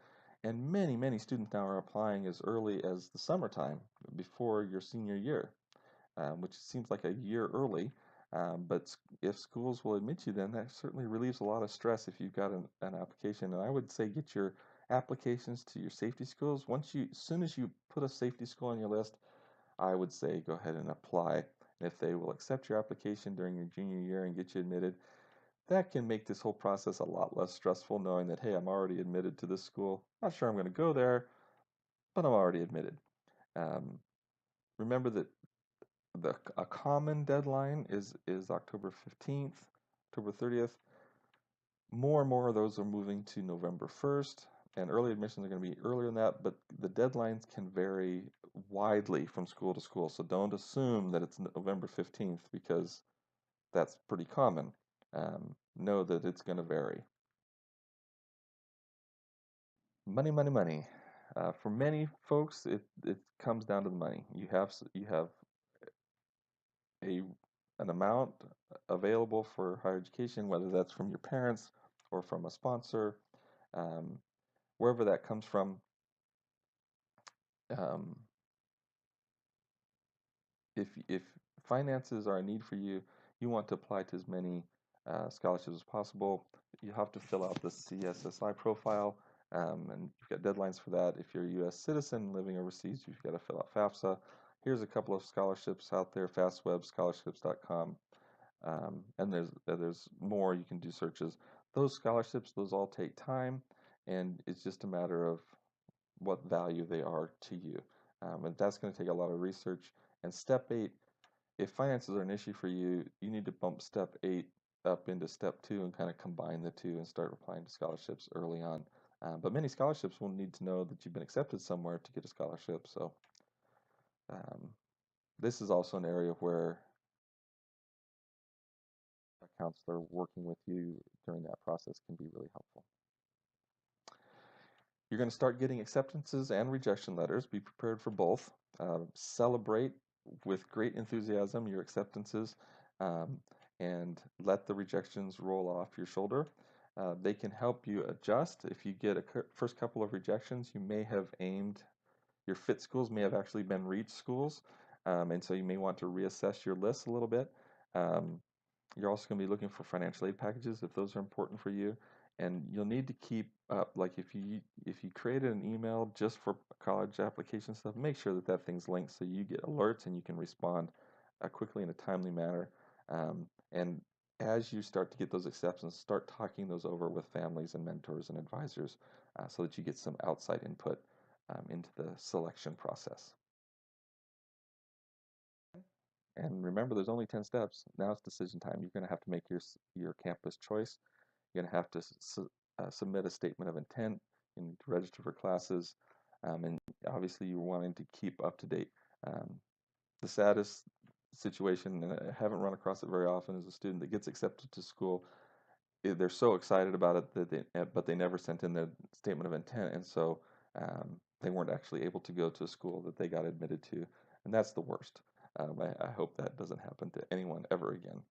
And many students now are applying as early as the summertime before your senior year, which seems like a year early. But if schools will admit you, then that certainly relieves a lot of stress if you've got an application. And I would say get your applications to your safety schools. As soon as you put a safety school on your list, I would say go ahead and apply. And if they will accept your application during your junior year and get you admitted, that can make this whole process a lot less stressful knowing that, hey, I'm already admitted to this school. Not sure I'm going to go there, but I'm already admitted. Um, Remember that a common deadline is October 15th, October 30th. More and more of those are moving to November 1st, and early admissions are going to be earlier than that, but the deadlines can vary widely from school to school. So don't assume that it's November 15th because that's pretty common. Know that it's going to vary. Money, money, money. For many folks, it comes down to the money. You have a an amount available for higher education, whether that's from your parents or from a sponsor, um, wherever that comes from. Um, if finances are a need for you, you want to apply to as many scholarships as possible. You have to fill out the CSSI profile, and you've got deadlines for that. If you're a U.S. citizen living overseas, you've got to fill out FAFSA. Here's a couple of scholarships out there: fastwebscholarships.com, and there's more. You can do searches. Those scholarships, those all take time, and it's just a matter of what value they are to you. And that's going to take a lot of research. And step 8, if finances are an issue for you, you need to bump step 8 up into step 2 and kind of combine the two and start applying to scholarships early on. But many scholarships will need to know that you've been accepted somewhere to get a scholarship. So um, this is also an area where a counselor working with you during that process can be really helpful. You're going to start getting acceptances and rejection letters. Be prepared for both. Celebrate with great enthusiasm your acceptances um, and let the rejections roll off your shoulder. They can help you adjust. If you get a first couple of rejections, you may have aimed, your fit schools may have actually been reach schools, and so you may want to reassess your list a little bit. Um, you're also going to be looking for financial aid packages if those are important for you, and you'll need to keep up. Like if you created an email just for college application stuff, make sure that that thing's linked so you get alerts and you can respond quickly in a timely manner. And as you start to get those acceptances, start talking those over with families and mentors and advisors so that you get some outside input into the selection process. And remember, there's only 10 steps. Now it's decision time. You're going to have to make your campus choice. You're going to have to submit a statement of intent. You need to register for classes. And obviously, you're wanting to keep up to date. Um, the saddest situation, and I haven't run across it very often, is a student that gets accepted to school. They're so excited about it but they never sent in their statement of intent, and so they weren't actually able to go to a school that they got admitted to, and that's the worst. I hope that doesn't happen to anyone ever again.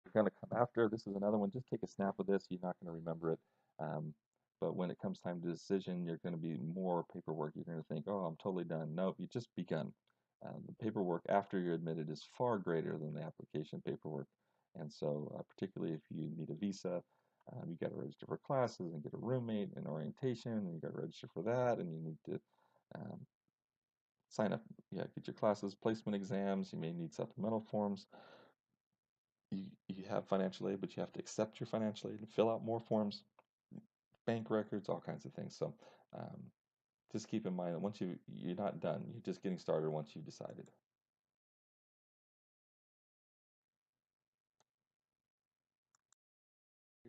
You're going to come after. This is another one. Just take a snap of this. You're not going to remember it. Um, but when it comes time to decision, you're going to be more paperwork. You're going to think, oh, I'm totally done. No, you just begun. The paperwork after you're admitted is far greater than the application paperwork. And so, particularly if you need a visa, you got to register for classes and get a roommate and orientation, and you got to register for that, and you need to Sign up, yeah, get your classes, placement exams. You may need supplemental forms. You have financial aid, but you have to accept your financial aid and fill out more forms, bank records, all kinds of things. So um, just keep in mind that once you're not done. You're just getting started once you've decided.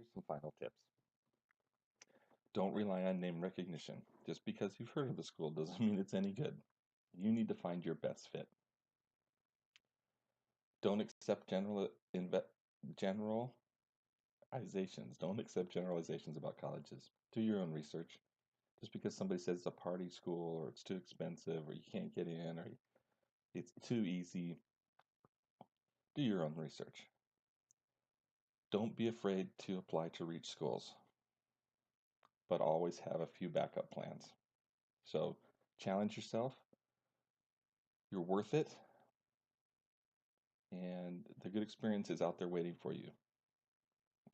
Here's some final tips. Don't rely on name recognition. Just because you've heard of the school doesn't mean it's any good. You need to find your best fit. Don't accept generalizations. Don't accept generalizations about colleges. Do your own research. Just because somebody says it's a party school or it's too expensive or you can't get in or it's too easy, do your own research. Don't be afraid to apply to reach schools, but always have a few backup plans. So challenge yourself. You're worth it. And the good experience is out there waiting for you.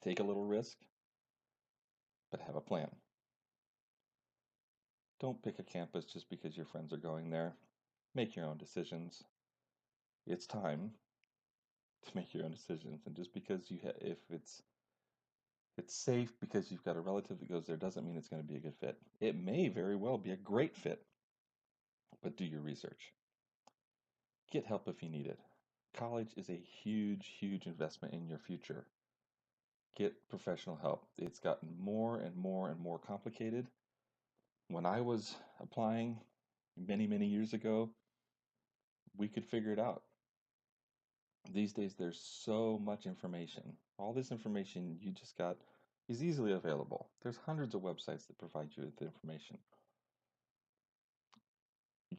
Take a little risk, but have a plan. Don't pick a campus just because your friends are going there. Make your own decisions. It's time to make your own decisions. And just because if it's safe because you've got a relative that goes there doesn't mean it's going to be a good fit. It may very well be a great fit, but do your research. Get help if you need it. College is a huge, huge investment in your future. Get professional help. It's gotten more and more and more complicated. When I was applying many, many years ago, we could figure it out. These days, there's so much information. All this information you just got is easily available. There's hundreds of websites that provide you with the information.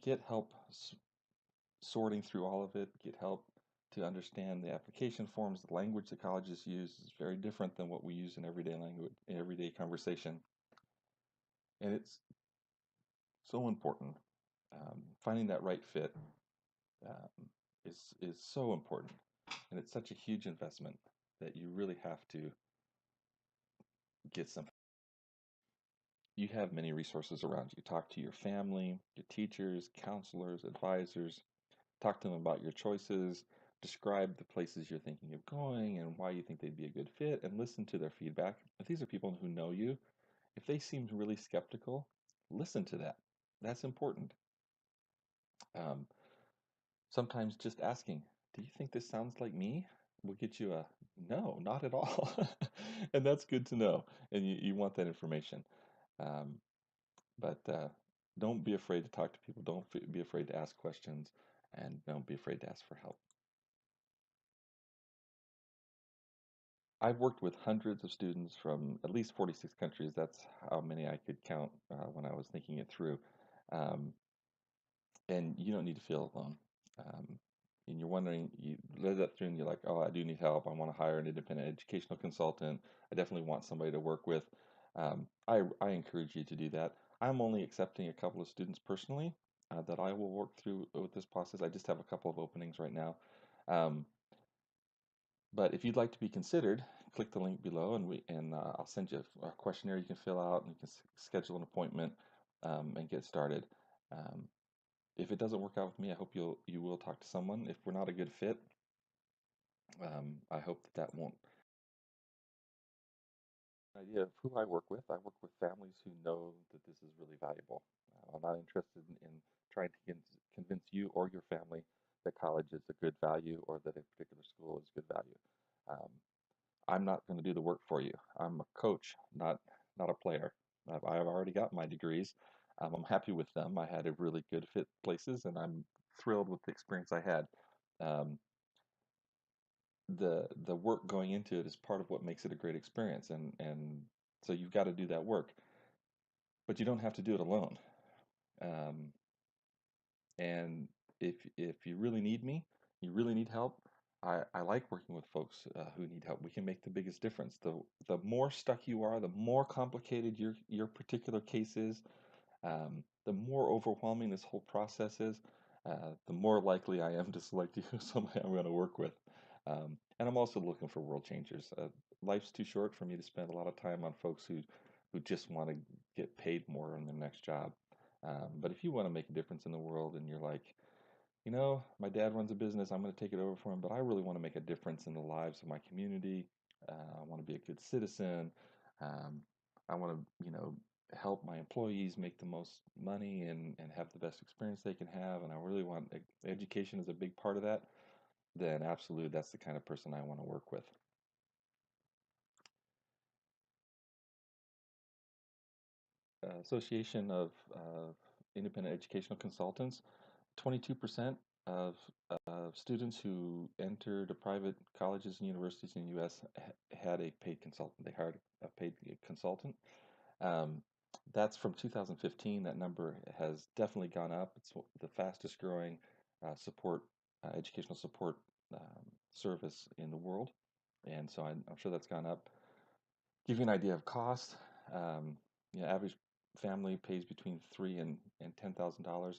Get help sorting through all of it. Get help to understand the application forms. The language the colleges use is very different than what we use in everyday language, in everyday conversation. And it's so important. Finding that right fit is so important, and it's such a huge investment that you really have to get some. You have many resources around you. Talk to your family, your teachers, counselors, advisors. Talk to them about your choices. Describe the places you're thinking of going and why you think they'd be a good fit, and listen to their feedback. If these are people who know you, if they seem really skeptical, listen to that. That's important. Um, Sometimes just asking, do you think this sounds like me? Will get you a no, not at all. And that's good to know. And you want that information. Um, but don't be afraid to talk to people. Don't be afraid to ask questions. And don't be afraid to ask for help. I've worked with hundreds of students from at least 46 countries. That's how many I could count when I was thinking it through. Um, and you don't need to feel alone. Um, and you're wondering, you read that through and you're like, oh, I do need help. I want to hire an independent educational consultant. I definitely want somebody to work with. I encourage you to do that. I'm only accepting a couple of students personally that I will work through with this process. I just have a couple of openings right now. Um, but if you'd like to be considered, click the link below and I'll send you a questionnaire you can fill out and you can schedule an appointment and get started. Um, if it doesn't work out with me, I hope you will talk to someone. If we're not a good fit, I hope that won't. Idea of who I work with. I work with families who know that this is really valuable. I'm not interested in trying to convince you or your family that college is a good value or that a particular school is good value. Um, I'm not going to do the work for you. I'm a coach, not a player. I've already got my degrees. I'm happy with them. I had a really good fit places, and I'm thrilled with the experience I had. Um, the work going into it is part of what makes it a great experience, and so you've got to do that work, but you don't have to do it alone. Um, and if you really need me, you really need help. I like working with folks who need help. We can make the biggest difference. The more stuck you are, the more complicated your particular case is, the more overwhelming this whole process is, the more likely I am to select you as somebody I'm going to work with. And I'm also looking for world changers. Life's too short for me to spend a lot of time on folks who just want to get paid more on their next job. But if you want to make a difference in the world and you're like, my dad runs a business, I'm going to take it over for him, but I really want to make a difference in the lives of my community. I want to be a good citizen. Um, I want to, help my employees make the most money and have the best experience they can have. And I really want education is a big part of that. Then absolutely, that's the kind of person I want to work with. Association of Independent Educational Consultants, 22% of students who entered private colleges and universities in the U.S. had a paid consultant. They hired a paid consultant. Um, that's from 2015. That number has definitely gone up. It's the fastest growing educational support service in the world. And so I'm sure that's gone up. Give you an idea of cost. Um, average family pays between $3,000 and $10,000.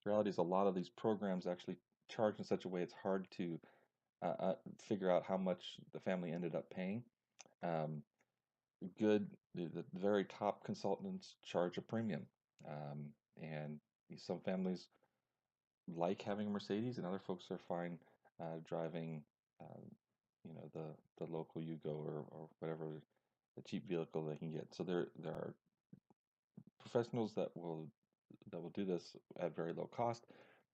The reality is a lot of these programs actually charge in such a way it's hard to figure out how much the family ended up paying. Um, the very top consultants charge a premium, um, and some families like having a Mercedes, and other folks are fine driving, uh, the local Yugo or whatever the cheap vehicle they can get. So there are professionals that will do this at very low cost.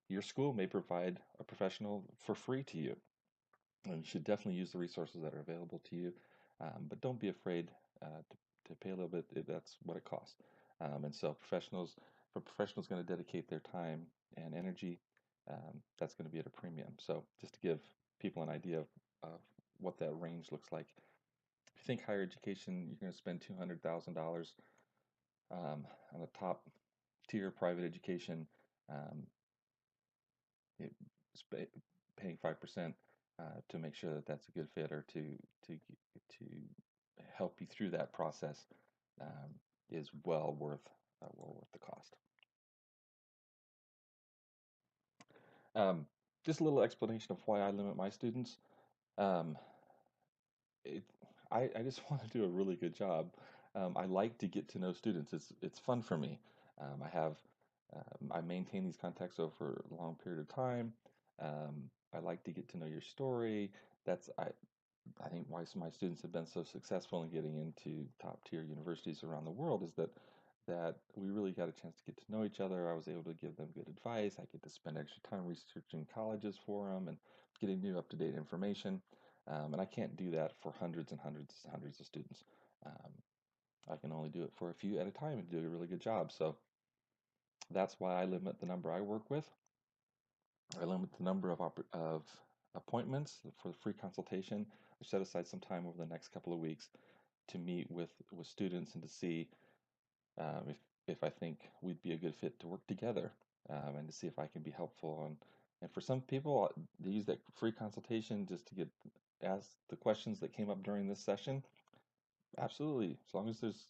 Your school may provide a professional for free to you, and you should definitely use the resources that are available to you. But don't be afraid to pay a little bit. That's what it costs. And so if a professional is going to dedicate their time and energy, that's going to be at a premium. So just to give people an idea of what that range looks like. If you think higher education, you're going to spend $200,000 on a top tier private education, um, it, paying 5% to make sure that that's a good fit, or to help you through that process, um, is well worth the cost. Um, just a little explanation of why I limit my students. Um, it, I just want to do a really good job. I like to get to know students. It's fun for me. I maintain these contacts over a long period of time. I like to get to know your story. I think why some of my students have been so successful in getting into top tier universities around the world is that we really got a chance to get to know each other. I was able to give them good advice. I get to spend extra time researching colleges for them and getting new up to date information. And I can't do that for hundreds and hundreds and hundreds of students. Um, I can only do it for a few at a time and do a really good job. So that's why I limit the number I work with. I limit the number of appointments for the free consultation. I set aside some time over the next couple of weeks to meet with students and to see if I think we'd be a good fit to work together, and to see if I can be helpful. And for some people, they use that free consultation just to get asked the questions that came up during this session. Absolutely, as long as there's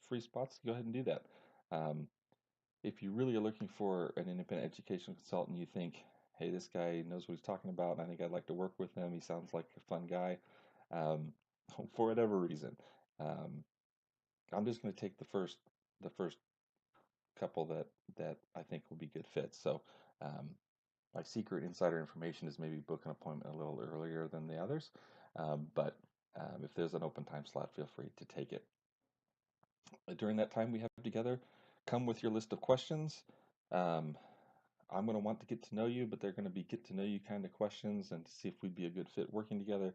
free spots, go ahead and do that. Um, if you really are looking for an independent education consultant, you think, hey, this guy knows what he's talking about, and I think I'd like to work with him. He sounds like a fun guy. Um, for whatever reason, um, I'm just going to take the first couple that I think will be good fits. So um, my secret insider information is maybe book an appointment a little earlier than the others, but if there's an open time slot, feel free to take it. During that time we have together, come with your list of questions. Um, I'm going to want to get to know you, but they're going to be get to know you kind of questions and to see if we'd be a good fit working together.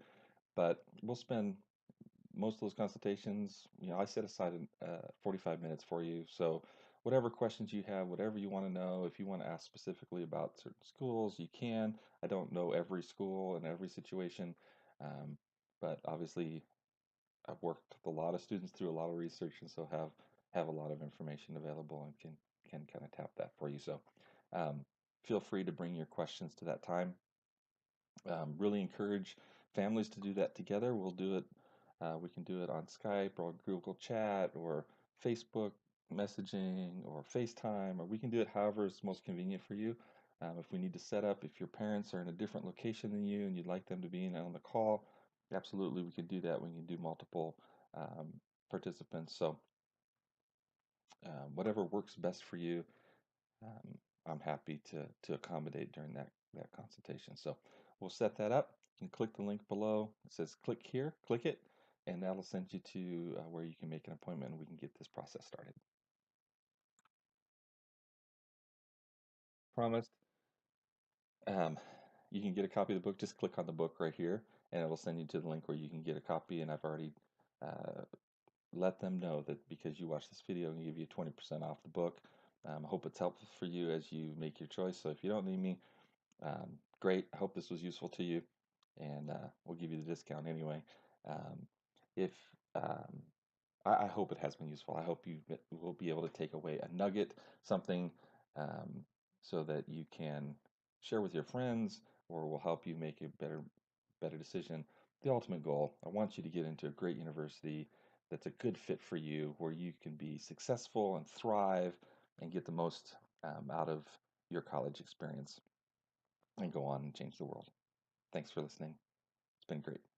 But we'll spend most of those consultations, I set aside 45 minutes for you. So whatever questions you have, whatever you want to know, if you want to ask specifically about certain schools, you can. I don't know every school and every situation, um, but obviously I've worked with a lot of students through a lot of research, and so have a lot of information available and can kind of tap that for you. So um, feel free to bring your questions to that time. Really encourage families to do that together. We'll do it. We can do it on Skype or Google Chat or Facebook messaging or FaceTime, or we can do it however is most convenient for you. If we need to set up, if your parents are in a different location than you and you'd like them to be in on the call, absolutely we can do that. We can do multiple um, participants. So whatever works best for you. um, I'm happy to accommodate during that consultation. So we'll set that up. You can click the link below. It says click here, click it, and that'll send you to where you can make an appointment and we can get this process started. Promised. Um, you can get a copy of the book. Just click on the book right here, and it'll send you to the link where you can get a copy. And I've already uh, let them know that because you watch this video, I'm going to give you 20% off the book. I hope it's helpful for you as you make your choice. So if you don't need me, great. I hope this was useful to you, and we'll give you the discount anyway. Um, if um, I hope it has been useful. I hope you will be able to take away a nugget, something, um, so that you can share with your friends, or will help you make a better decision. The ultimate goal: I want you to get into a great university that's a good fit for you, where you can be successful and thrive and get the most out of your college experience and go on and change the world. Thanks for listening. It's been great.